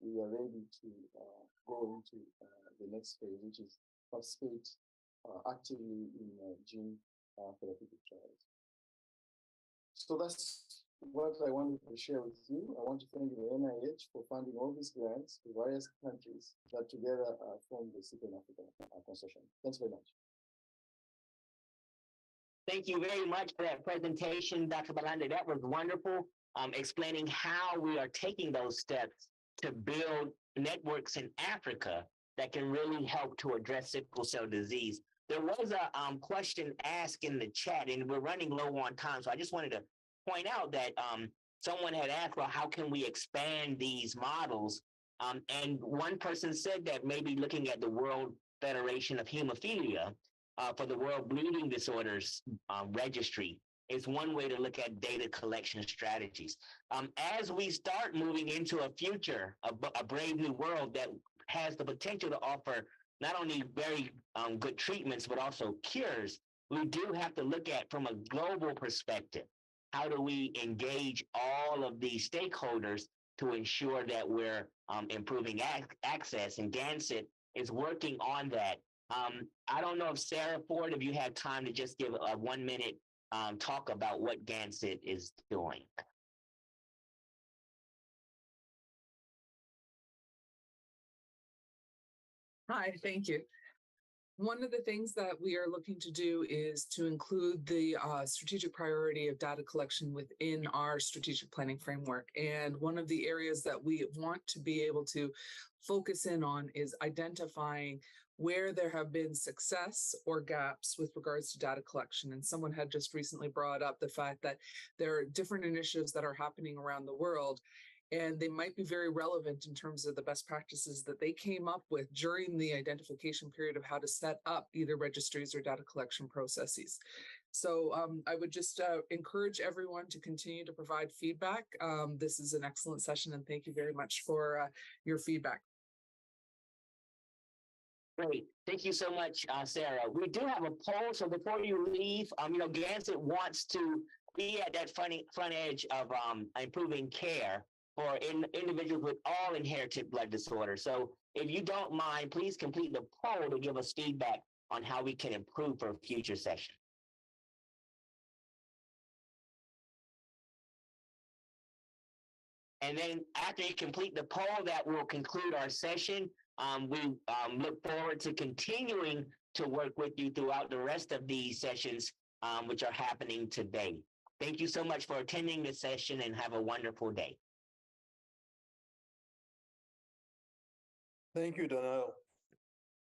we are ready to go into the next phase, which is participate actively in gene therapeutic trials. So that's what I wanted to share with you. I want to thank the NIH for funding all these grants to various countries that together form the SickleInAfrica Consortium. Thanks very much. Thank you very much for that presentation, Dr. Balandya. That was wonderful, explaining how we are taking those steps to build networks in Africa that can really help to address sickle cell disease. There was a question asked in the chat, and we're running low on time, so I just wanted to point out that someone had asked, well, how can we expand these models? And one person said that maybe looking at the World Federation of Hemophilia for the World Bleeding Disorders Registry is one way to look at data collection strategies. As we start moving into a future, a brave new world that has the potential to offer not only very good treatments, but also cures, we do have to look at from a global perspective, how do we engage all of these stakeholders to ensure that we're improving access, and Gansett is working on that. I don't know if Sarah Ford, if you have time to just give a 1 minute talk about what Gansett is doing. Hi, thank you. One of the things that we are looking to do is to include the strategic priority of data collection within our strategic planning framework. And one of the areas that we want to be able to focus in on is identifying where there have been success or gaps with regards to data collection. And someone had just recently brought up the fact that there are different initiatives that are happening around the world, and they might be very relevant in terms of the best practices that they came up with during the identification period of how to set up either registries or data collection processes. So I would just encourage everyone to continue to provide feedback. This is an excellent session, and thank you very much for your feedback. Great. Thank you so much, Sarah. We do have a poll, so before you leave, Gansett wants to be at that front edge of improving care for individuals with all inherited blood disorders. So if you don't mind, please complete the poll to give us feedback on how we can improve for future sessions. And then after you complete the poll, that will conclude our session. We look forward to continuing to work with you throughout the rest of these sessions, which are happening today. Thank you so much for attending this session and have a wonderful day. Thank you, Donnell.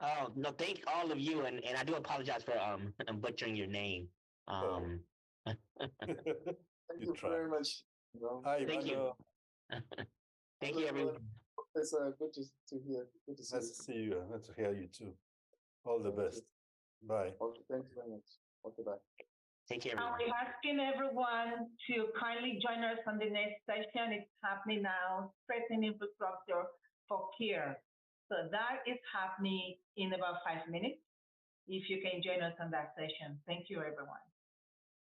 Oh, no, thank all of you. And I do apologize for butchering your name. Thank you very much. Hi, thank you. Thank you, everyone. It's good to hear. Good to see you. Nice to see you. Nice to hear you too. All the best. Bye. Okay, thank you very much. Okay, bye. Take care, everyone. We're asking everyone to kindly join us on the next session. It's happening now, strengthening infrastructure for care. So that is happening in about 5 minutes. If you can join us on that session. Thank you, everyone.